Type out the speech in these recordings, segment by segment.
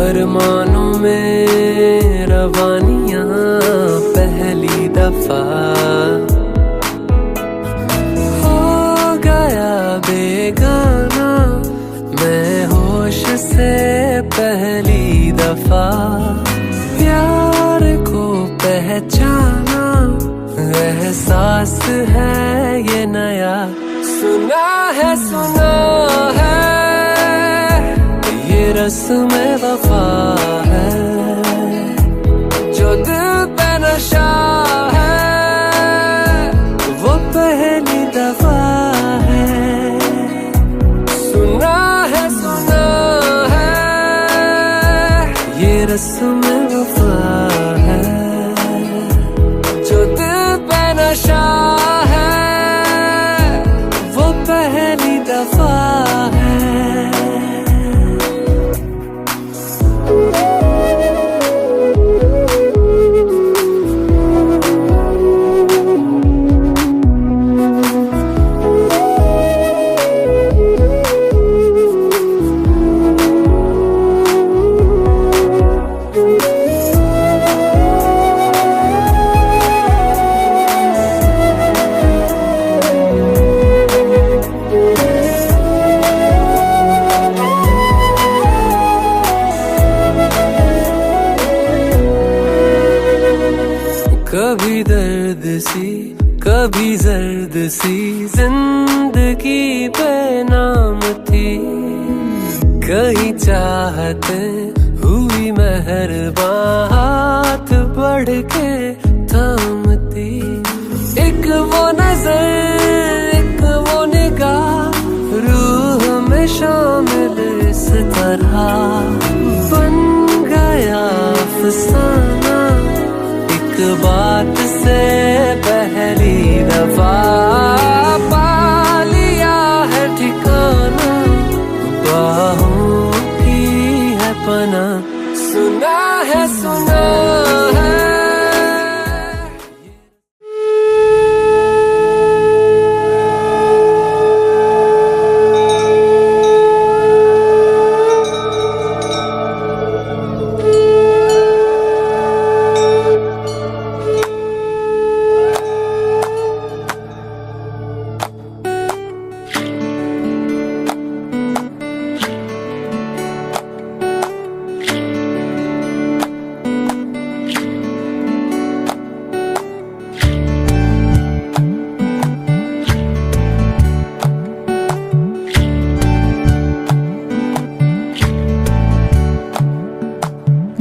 अरमानों में रवानियां पहली दफा हो गया बेगाना मैं होश से पहली दफा प्यार को पहचाना एहसास है ये नया सुना है ये रस्म वफा है जो दिल पे नशा है वो पहली दफा है सुना है ये रस्म वफा है जो दिल पे नशा है वो पहली दफा है कभी दर्द सी कभी जर्द सी जिंदगी बेनाम थी कहीं चाहते हुई मेहरबान हाथ बढ़ के थामती एक वो नजर एक वो निगाह रूह में शामिल इस तरह बन गया अफसाना बात से पहली दफा पा लिया है ठिकाना बाहों की है पना सुना है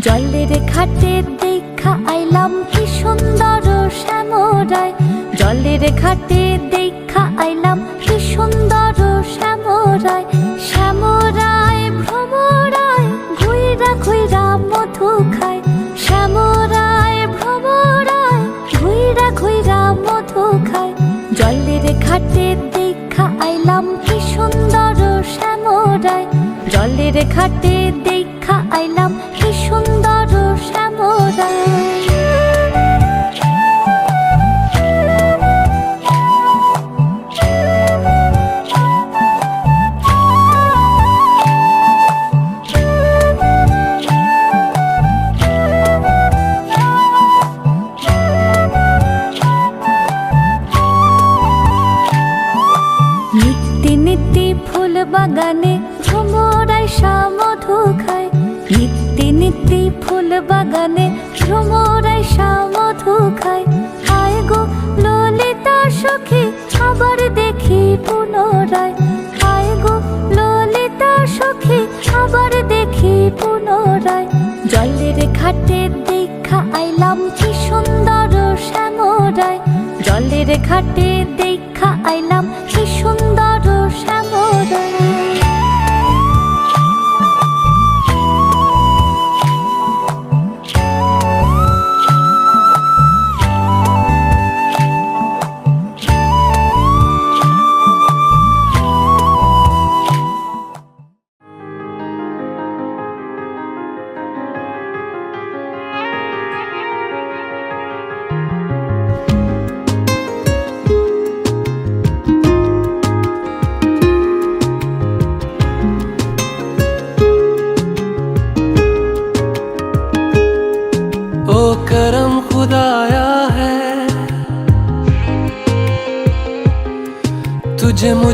জলের ঘাটে দেখা আইলাম কি সুন্দর শ্যামরায় জলের ঘাটে দেখা আইলাম কি সুন্দর শ্যামরায় শ্যামরায় ভ্রমরায় ঘুইরা ঘুইরা মধু খায় শ্যামরায় ভ্রমরায় ঘুইরা ঘুইরা মধু খায় জলের ঘাটে দেখা আইলাম কি সুন্দর শ্যামরায় জলের ঘাটে দেখা আইলাম কি সুন্দর শ্যামরায় নিত্যি নিত্যি ফুল বাগানে ভ্রমরায় মধু খায় নিত্যি নিত্যি ফুল বাগানে ভ্রমরায় মধু খায় আয় গো ললিতা সখী আবার দেখি পুনরায় আয় গো ললিতা সখী আবার দেখি পুনরায় জলের ঘাটে দেখা আইলাম কি সুন্দর শ্যামরায় জলের ঘাটে দেখা আইলাম কি সুন্দর শ্যামরায়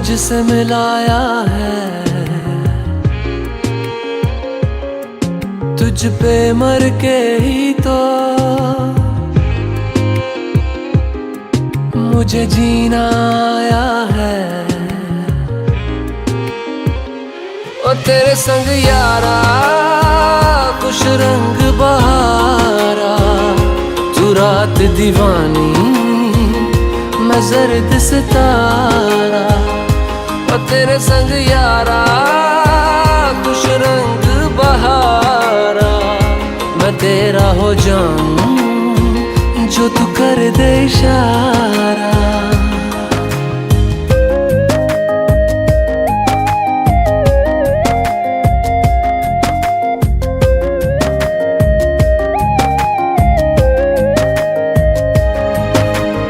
तुझसे मिलाया है, तुझ पे मर के ही तो मुझे जीना आया है। ओ तेरे संग यारा खुश रंग बहारा, तू रात दीवानी मैं जर्द सितारा। ओ तेरे संग यारा खुश रंग बहारा, मैं तेरा हो जाऊं जो तू कर दे इशारा।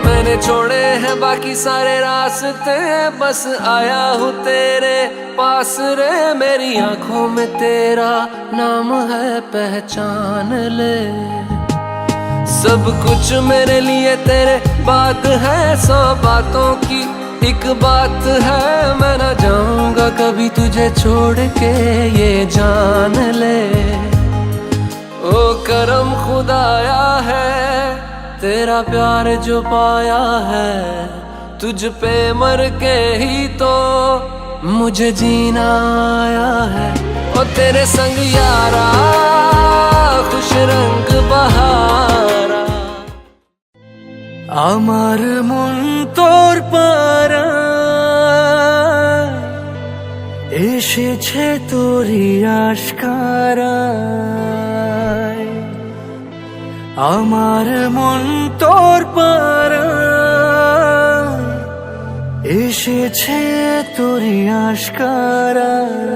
मैंने छोड़े हैं बाकी सारे रास्ते, बस आया हूँ तेरे पास रे। मेरी आंखों में तेरा नाम है, पहचान ले। सब कुछ मेरे लिए तेरे बात है, 100 बातों की एक बात है। मैं ना जाऊंगा कभी तुझे छोड़ के, ये जान ले। ओ करम खुदाया है, तेरा प्यार जो पाया है। तुझ पे मर के ही तो मुझे जीना आया है। ओ तेरे संग यारा खुश रंग बहारा। আমার মন তোর পাড়ায় এসেছে তোরই আশকারায়। আমার মন তোর পাড়ায় এসেছে তোরই আশকারায়।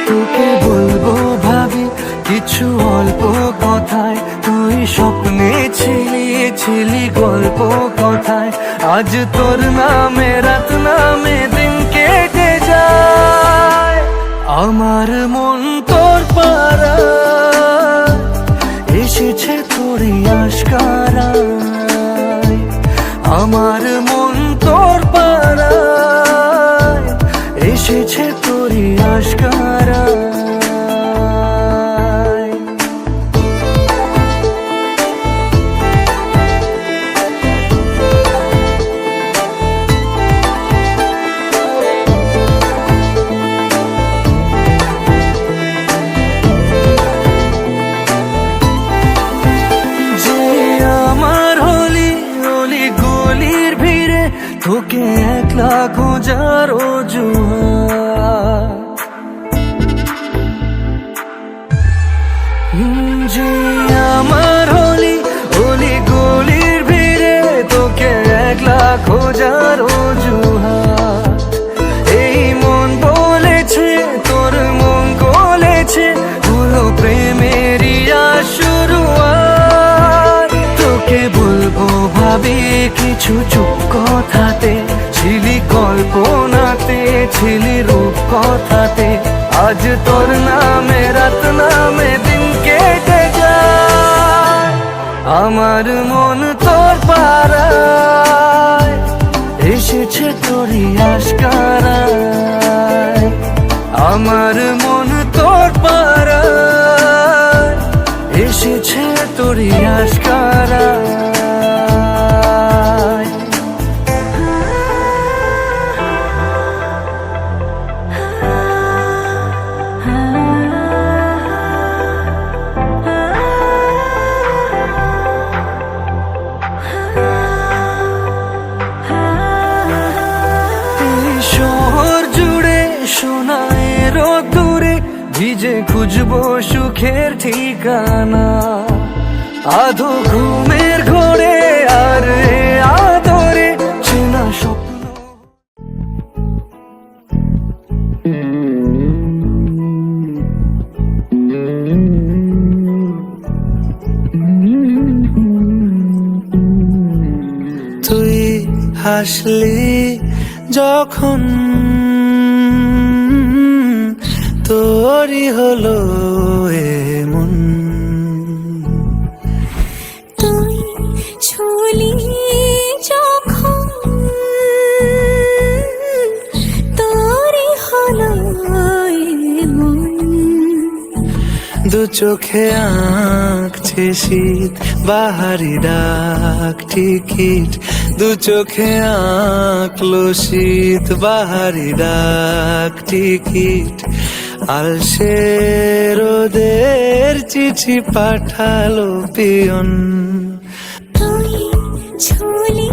তোকে বলবো ভাবি কিছু অল্প কথায়, তুই স্বপ্নে ছিলি গল্প কথায়। আজ তোর নামে রাত নামে দিন কেটে যায়। আমার মন তোর পাড়ায় এসেছে তোরই আশকারায়। আমার মন তোর পাড়ায় এসেছে তোরই আশকারায়। তোকে একলা খোঁজার অজুহাত, যে আমার হলি গলির ভিড়ে তোকে একলা খোঁজার অজুহাত। এই মন বলেছে তোর মন গলেছে, হলো প্রেমেরই শুরুয়াত। তোকে বলবো ভাবি কিছু চুপ কথাতে, ছিলি কল্পনাতে ছিলি রূপ কথাতে। আজ তোর নামে রাত নামে দিন কেটে যায়। আমার মন তোর পাড়ায় এসেছে তোরই আশকারায়। আমার মন তোর পাড়ায় এসেছে তোরই আশকারায়। ভিজে খুঁজবো সুখের ঠিকানা, আধো ঘুমের ঘোরে আর আদরে চেনা স্বপ্ন। আসলি যখন তোরই হলো এমন। তুই ছুলি যখন তোরই হলো এমন। দু চোখে আঁকছে শীত বাহারি ডাক টিকিট, দু চোখে আঁকলো শীত বাহারি ডাক টিকিট। আলসে রোদের চিঠি পাঠালো পিয়ন। তুই ছুলি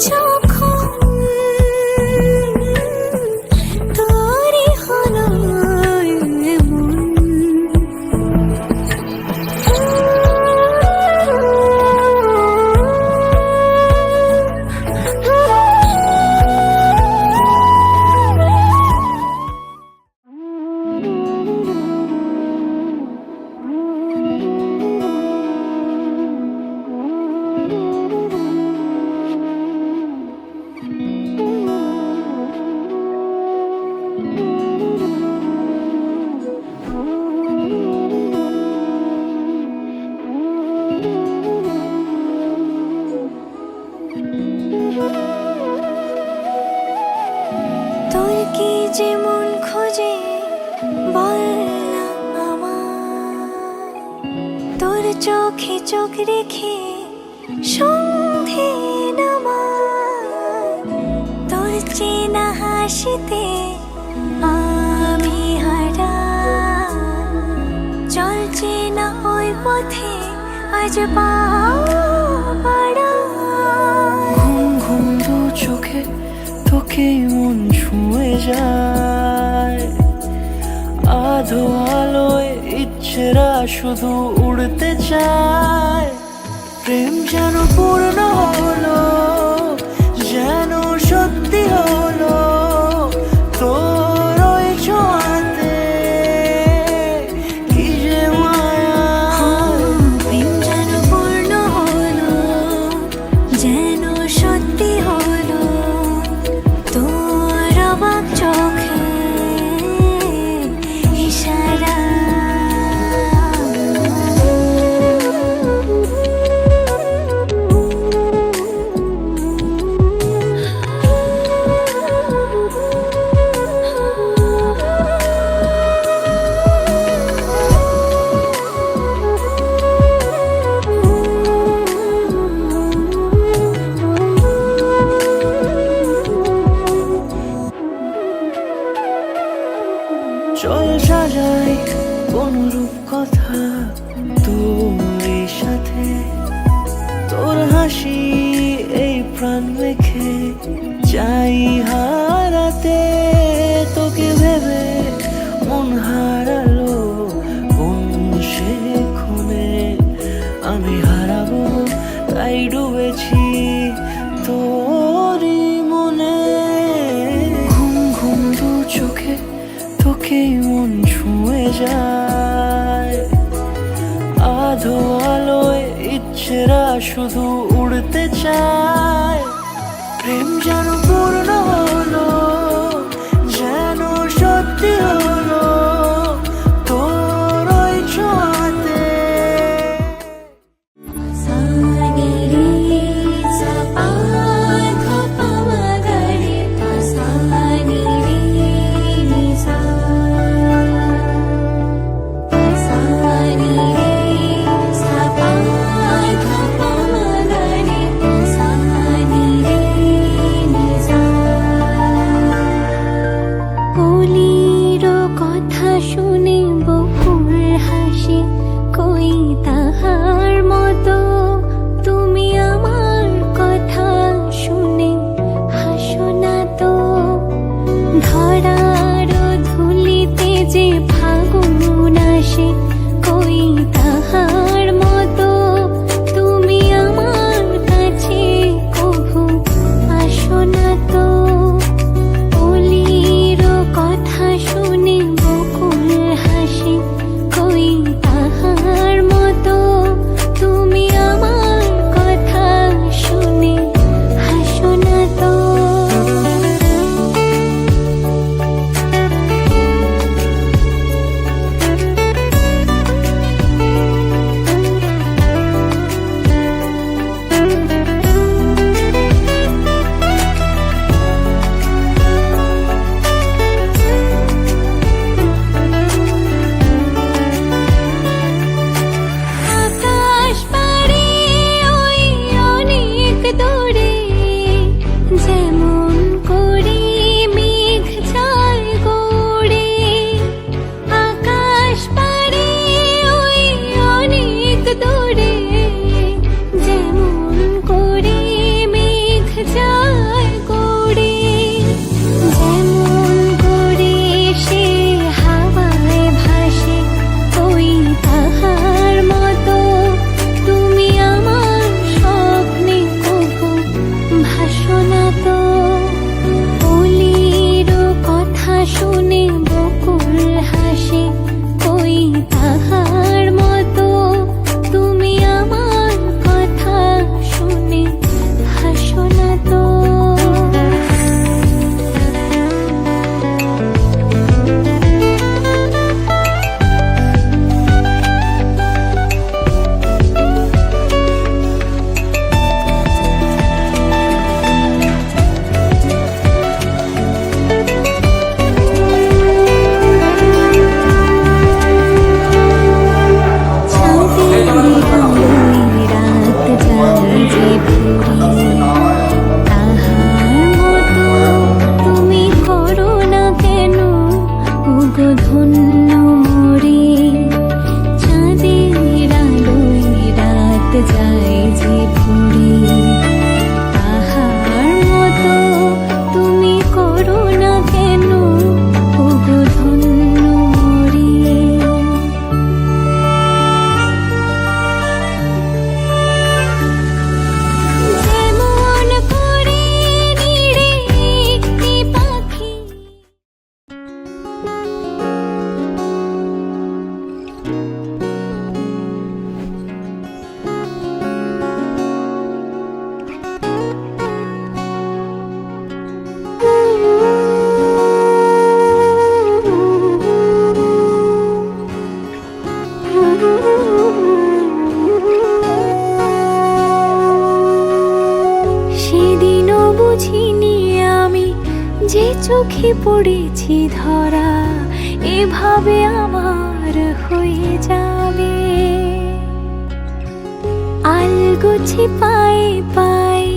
যখন তোরই হলো এমন। তোর কি যে মন খোঁজে বল না আমায়, তোর চোখে চোখ রেখে সন্ধে নামায়। তোর চেনা হাসিতে আমি হারাই, চল চেনা ওই পথে আজ পা বাড়াই। ঘুম ঘুম দু চোখে তোকে মন ছুঁয়ে যায়, আধো আলোয় ইচ্ছেরা শুধু উড়তে চায়। প্রেম যেন পূর্ণ হলো, যেন সত্যি হলো তোর ওই ছোঁয়াতে, কি যে মায়া। প্রেম যেন পূর্ণ হলো, যেন সত্যি হলো তোর অবাক চোখে ইশারা। চল সাজাই কোনরূপ কথা তোর সাথে, তোর হাসি এই প্রাণ মেখে চাই হারাতে। তোকে ভেবে মন হারালো কোন সে ক্ষণে, আমি হারাবো তাই ডুবেছি তোরই মনে। ঘুম ঘুম দু চোখে তোকে মন ছুঁয়ে যায়, আধো আলোয় ইচ্ছেরা শুধু উড়তে চায়। প্রেম যেন পূর্ণ হলো, যেন সত্যি হলো তোর ওই ছোঁয়াতে। সানি রে সাপা ধপা মগরে সানি রে নিসা, সানি রে সাপা ধপা মগরে সানি রে নিসা। কলির কথা শুনে বকুল হাসি, কই তাহার মতো তুমি আমার কথা শুনে হাসো না তো। ধরার ধুলিতে যে ফাগুন আসে, কই তাহার মতো তুমি আমার কাছে কভু আসো না তো। কলির কথা শুনে বকুল হাসি, কই তাহার মতো তুমি আমার কথা শুনে হাসো না চোখে পড়েছি ধরা, এভাবে আমার হয়ে যাবে। আলগোছে পায়ে পায়ে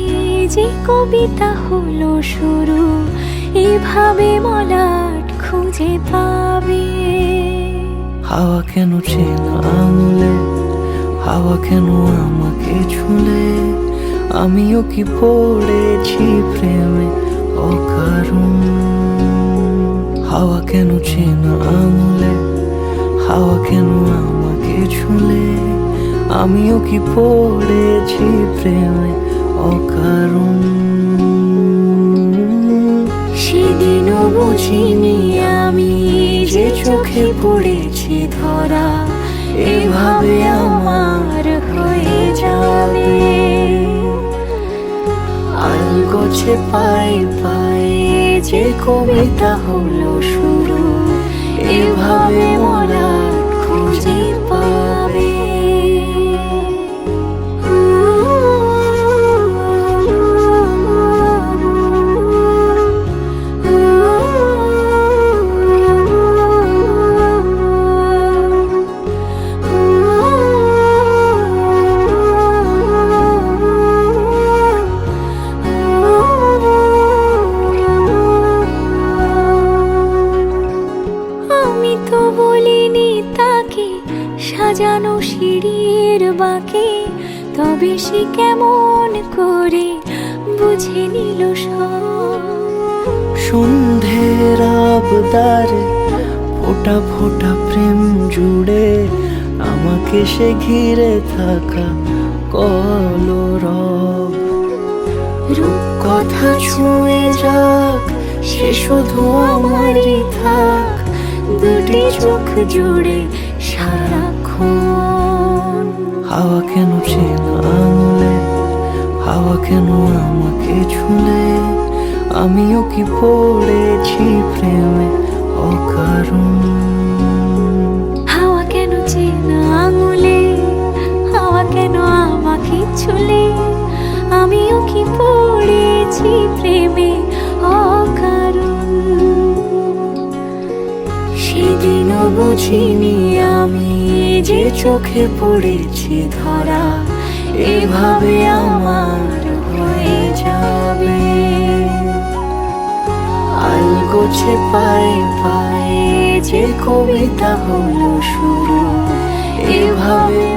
যে কবিতা হলো শুরু, এভাবে মলাট খুঁজে পাবে। হাওয়া কেন চেনা আঙুলে, হাওয়া কেন আমাকে ছুলে, আমিও কি পড়েছি প্রেমে অকারণ। হাওয়া কেন চেনা আঙুলে, হাওয়া কেন আমাকে ছুলে, আমিও কি পড়েছি প্রেমে অকারণ। সেদিনও বুঝিনি আমি যে চোখে পড়েছি ধরা, এভাবে আমার হয়ে যাবে। আলগোছে পায়ে পায়ে যে কবিতা হলো শুরু, এভাবে মোরা খুঁজে পাবে। সাজানো সিঁড়ির বাঁকে, তবে সে কেমন করে বুঝে নিল সব। সন্ধ্যের আবদারে ফোটা ফোটা প্রেম জুড়ে, আমাকে সে ঘিরে থাকা কলরব। রূপকথা ছুঁয়ে যাক, সে শুধু আমারই থাক, দুটি চোখ জুড়ে সারাক্ষণ। হাওয়া কেন চেনা আঙুলে, হাওয়া কেন আমাকে ছুলে, আমিও কি পড়েছি প্রেমে অকারণ। হাওয়া কেন চেনা আঙুলে, হাওয়া কেন আমাকে ছুলে, আমিও কি পড়েছি প্রেমে অকারণ। সেদিনও বুঝিনি আমি যে চোখে পড়েছি ধরা, এভাবে আমার হয়ে যাবে। আলগোছে পায়ে পায়ে যে কবিতা হলো শুরু, এভাবে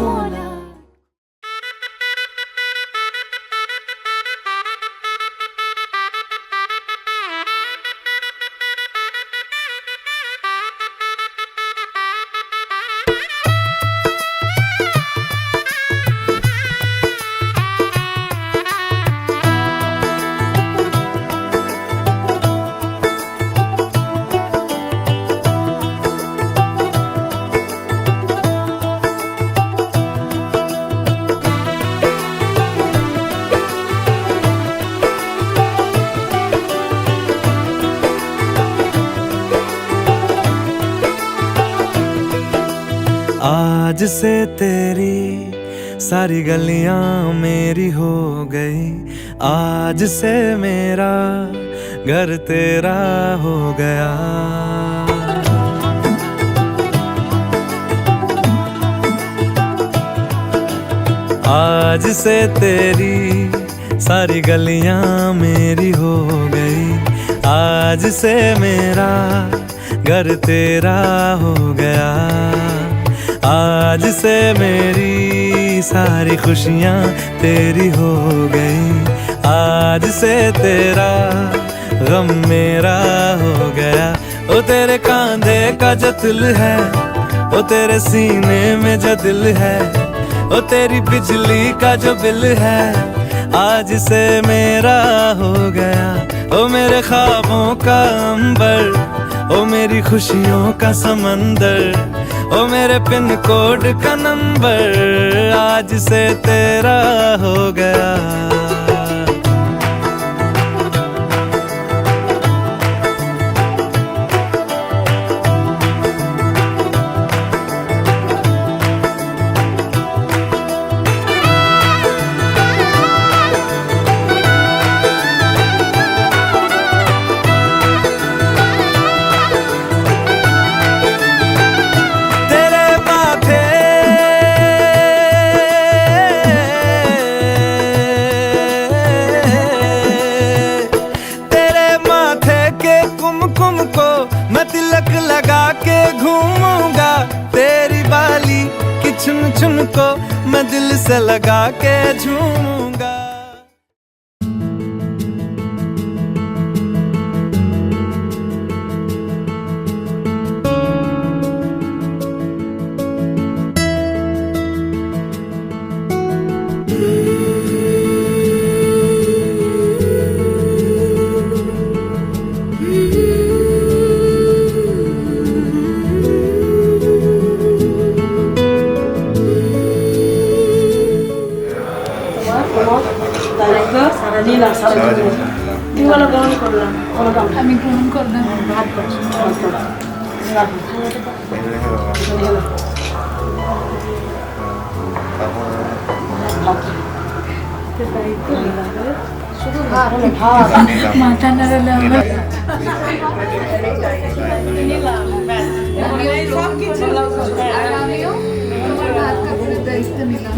आज से तेरी सारी गलियां मेरी हो गई, आज से मेरा घर तेरा हो गया। आज से तेरी सारी गलियां मेरी हो गई, आज से मेरा घर तेरा हो गया। आज से मेरी सारी खुशियाँ तेरी हो गई, आज से तेरा गम मेरा हो गया। ओ तेरे कांधे का जो दिल है, ओ तेरे सीने में जो दिल है, ओ तेरी बिजली का जो बिल है, आज से मेरा हो गया। ओ मेरे ख्वाबों का अंबर, ओ मेरी खुशियों का समंदर, ओ मेरे पिन कोड का नंबर, आज से तेरा हो गया। घूमूंगा तेरी बाली कि चुन चुन को मैं दिल से लगा के झूमूंगा। আমি গ্রহণ করলাম। মাথা নাড়ালে আমার আমিও তোমার হাত কাপড়ের দায়িত্ব নিলাম।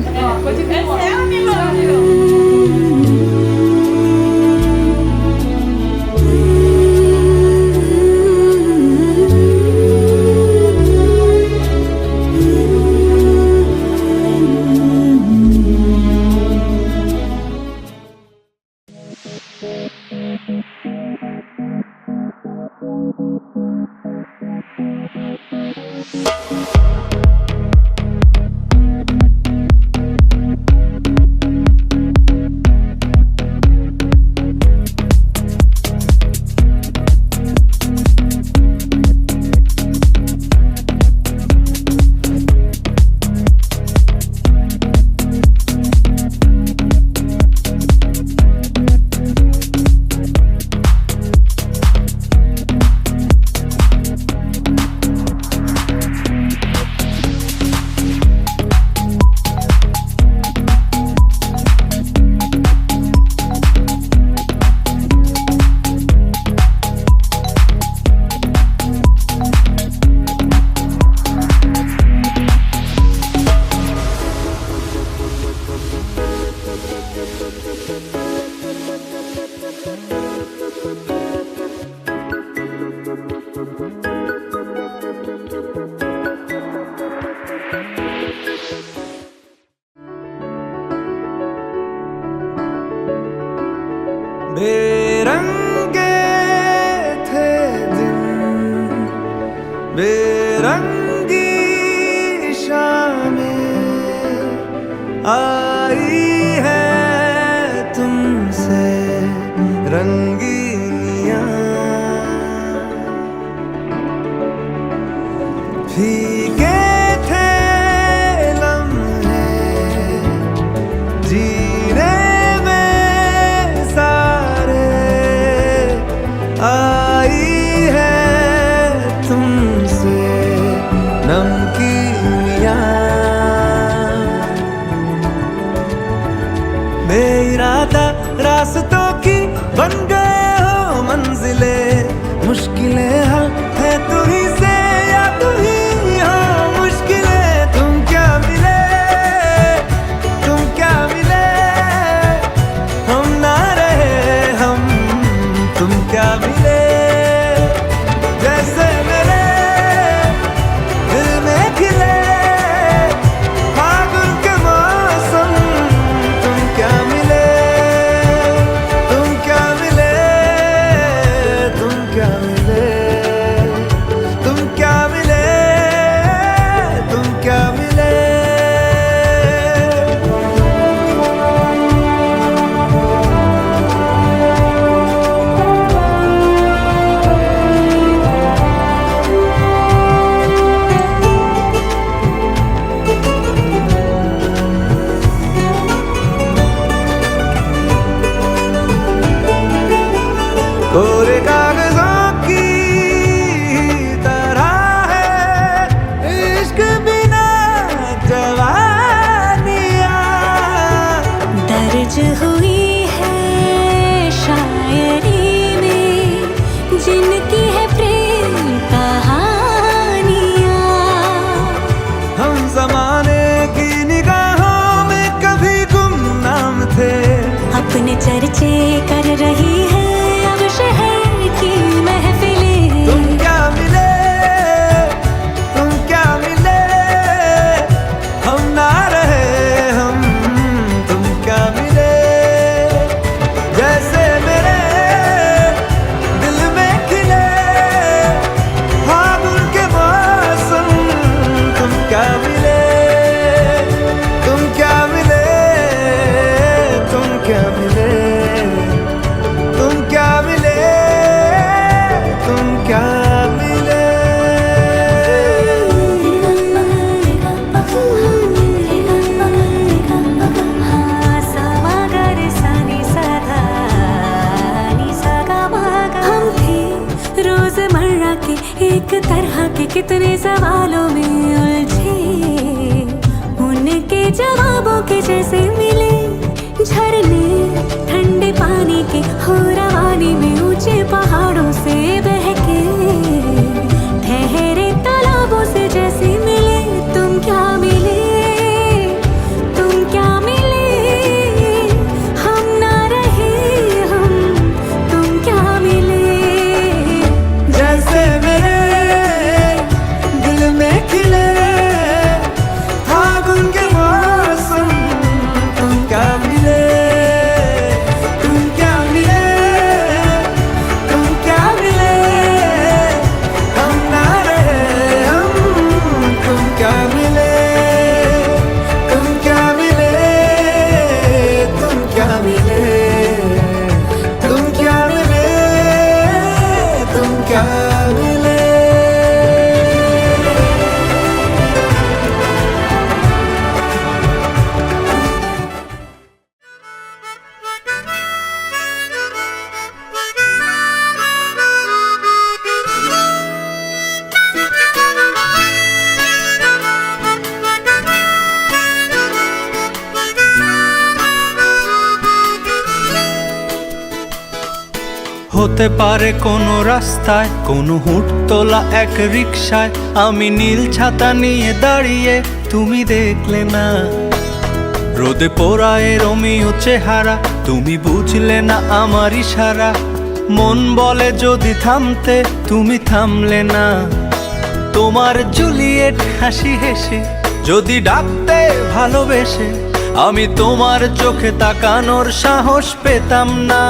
बेरंगे थे दिन, बेरंगी शामें आई है तुमसे रंगीनियां, फीके थे लम्हे जीने आई है तुमसे नमकीनियां, बेइरादा रास्तों की बन गए हो मंजिले, मुश्किलें हल है तू ही से या तू ही हो मुश्किलें। तुम क्या मिले, तुम क्या मिले, हम ना रहे हम, तुम क्या मिले, जैसे मेरे दिल में खिले फागुन के मौसम। तुम क्या मिले, तुम क्या मिले, तुम क्या मिले, तुम क्या मिले, तुम क्या मिले। कोरे कागजों की तरह है इश्क बिना जवानियां, दर्ज हुई है शायरी में जिनकी है प्रेम कहानियां। हम जमाने की निगाहों में कभी गुमनाम थे, अपने चर्चे कर रही है अब शहर की महफिलें। तुम क्या मिले, एक तरह के कितने सवालों में उलझे, उनके जवाबों के जैसे मिले झरने ठंडे पानी के हो रवानी में, ऊंचे पहाड़ों से बहके ठहरे तालाबों से जैसे मिले। तुम क्या मिले, तुम क्या मिले, हम ना रहे हम, तुम क्या मिले। जैसे मेरे दिल में खिले फागुन के मौसम, तुम क्या मिले, तुम क्या मिले, तुम क्या मिले, हम ना रहे हम, तुम क्या मिले, तुम क्या मिले, तुम क्या मिले, तुम क्या मिले, तुम क्या मिले। হতে পারে কোনো রাস্তায়, কোনো হুট তোলা এক রিকশায়, আমি নীল ছাতা নিয়ে দাঁড়িয়ে, তুমি দেখলে না। রোদে পোড়ায় রোমিও চেহারা, তুমি বুঝলে না আমার ইশারা। মন বলে যদি থামতে, তুমি থামলে না। তোমার জুলিয়েট হাসি হেসে যদি ডাকতে ভালোবেসে, আমি তোমার চোখে তাকানোর সাহস পেতাম না।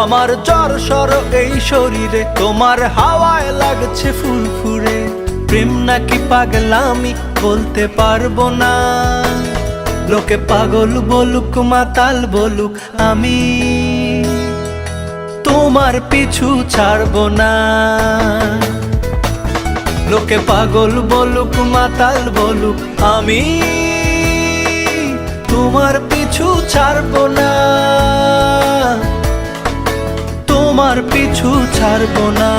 আমার জ্বর সর এই শরীরে, তোমার হাওয়ায় লাগছে ফুরফুরে। প্রেম নাকি পাগলামি বলতে পারবো না। লোকে পাগল বলুক মাতাল বলুক, আমি তোমার পিছু ছাড়বো না। লোকে পাগল বলুক মাতাল বলুক, আমি তোমার পিছু ছাড়বো না, তোমার পিছু ছাড়বো না।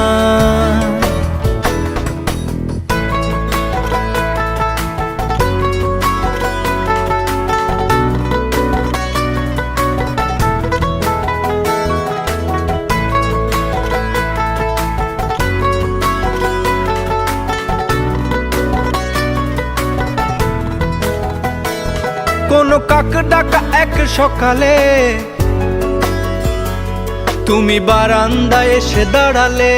কোনো কাক ডাকা এক সকালে তুমি বারান্দায় এসে দাঁড়ালে,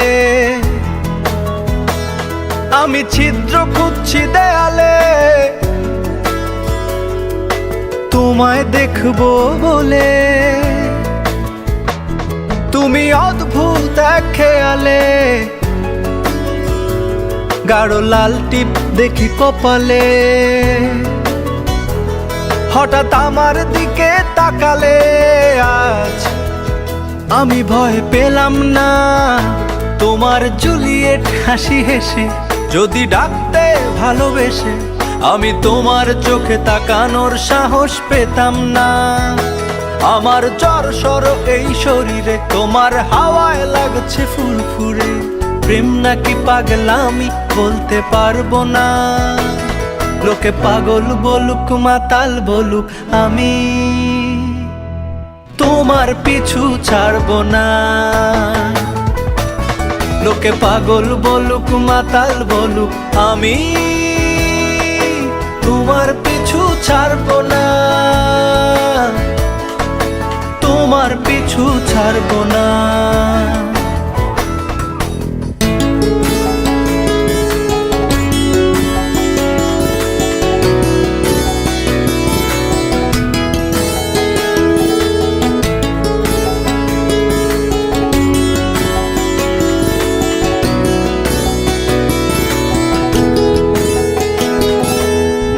আমি ছিদ্র খুঁজছি দেয়ালে তোমায় দেখবো বলে। তুমি অদ্ভুত এক খেয়ালে, গাঢ় লাল টিপ দেখি কপালে। হঠাৎ আমার দিকে তাকালে, আজ আমি ভয় পেলাম না। তোমার জুলিয়েট হাসি হেসে যদি ডাকতে ভালোবেসে, আমি তোমার চোখে তাকানোর সাহস পেতাম না। আমার জ্বর সর এই শরীরে, তোমার হাওয়ায় লাগছে ফুরফুরে। প্রেম নাকি পাগলামি বলতে পারবো না। লোকে পাগল বলুক মাতাল বলুক, আমি তোমার পিছু ছাড়বো না। লোকে পাগল বলুক মাতাল বলুক, আমি তোমার পিছু ছাড়বো না, তোমার পিছু ছাড়বো না।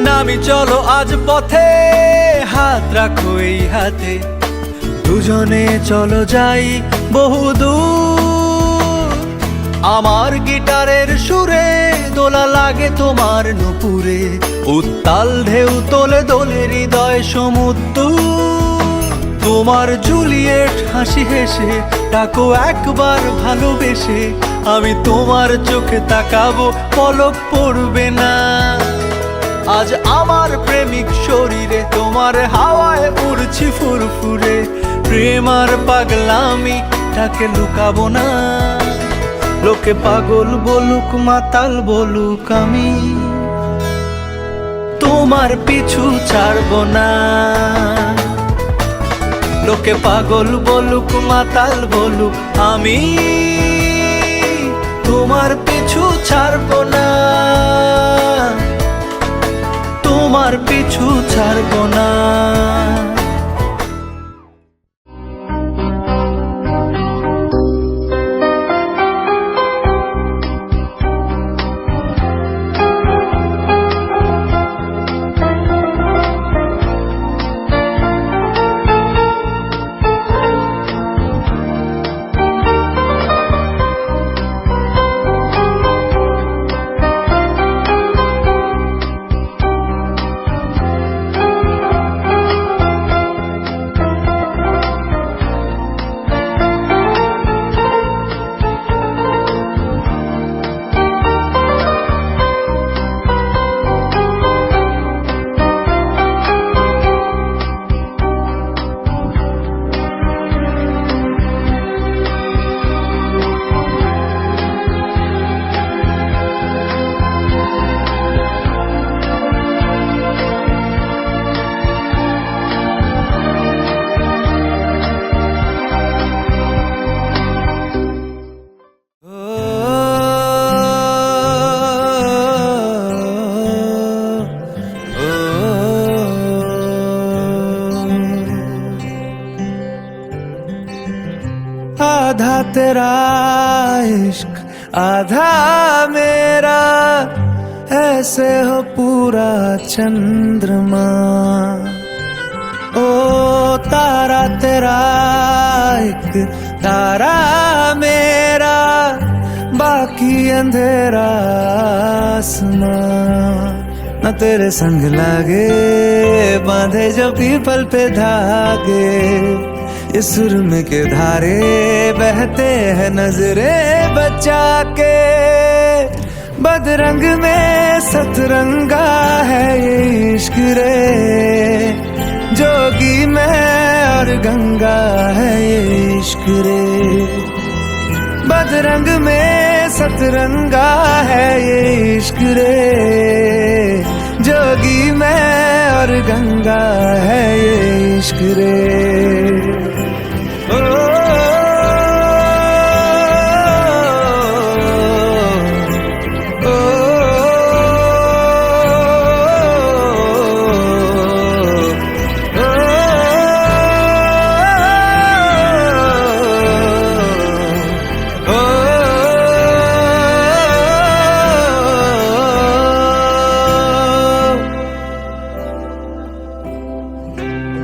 নামি চলো আজ পথে, হাত রাখো এই হাতে, দুজনে চলো যাই বহুদূর। আমার গিটারের সুরে দোলা লাগে তোমার নুপুরে, উত্তাল ঢেউ তোলে দোলে হৃদয় সমুদ্র। তোমার জুলিয়েট হাসি হেসে ডাকো একবার ভালোবেসে, আমি তোমার চোখে তাকাবো, পলক পড়বে না। আজ আমার প্রেমিক শরীরে তোমার হাওয়ায় উড়ছি ফুরফুরে। প্রেম আর পাগলামি তাকে লুকাবো না। লোকে পাগল বলুক, মাতাল বলুক, আমি তোমার পিছু ছাড়বো না। লোকে পাগল বলুক, মাতাল বলুক, আমি তোমার পিছু ছাড়বো না। তোমার পিছু ছাড়বো না। आधा तेरा इश्क आधा मेरा, ऐसे हो पूरा चंद्रमा। ओ तारा तेरा एक तारा मेरा, बाकी अंधेरा आसमां। न तेरे संग लागे बांधे जो पीपल पे धागे, इस सुरम के धारे बहते हैं नजरे बचा के। बदरंग में सतरंगा है ये इश्क रे, जोगी में और गंगा है ये इश्क रे। बदरंग में सतरंगा है ये इश्क रे, जोगी में और गंगा है ये इश्क रे।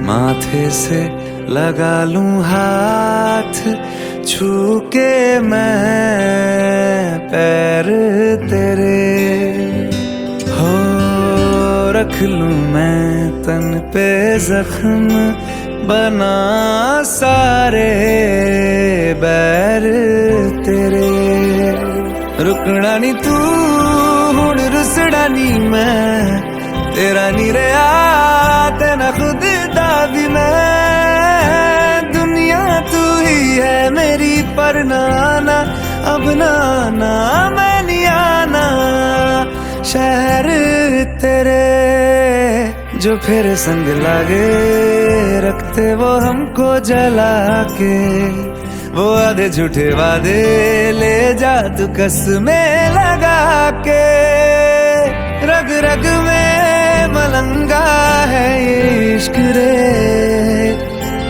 माथे से लगा लूं हाथ, छू के मैं पैर तेरे, हो रख लूं मैं तन पे जख्म, बना सारे बैर तेरे। रुकना नी तू हुण रुसड़ा नी मैं, तेरा नी रहा तेना खुद दा भी मैं। दुनिया तू ही है मेरी पर नाना, अब नाना मैं नहीं आना। शहर तेरे जो फिर संग लागे, रखते वो हमको जला के। वो आधे झूठे वादे ले जा तू कसमें लगा के। रग रग में मलंगा है ये इश्क रे,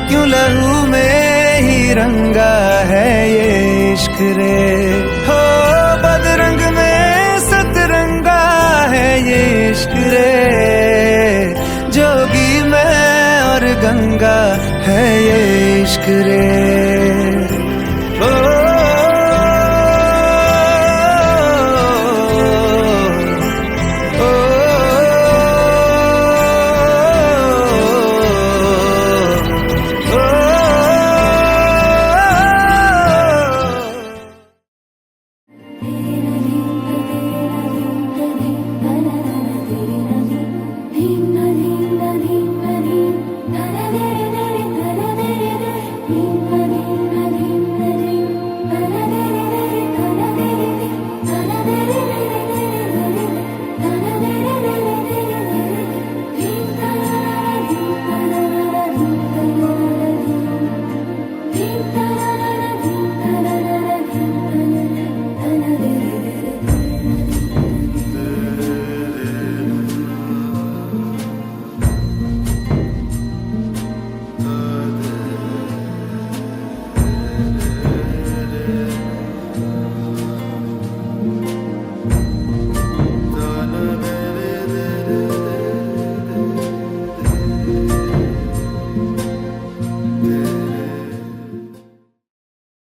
क्यों लहू में ही रंगा है ये इश्क रे।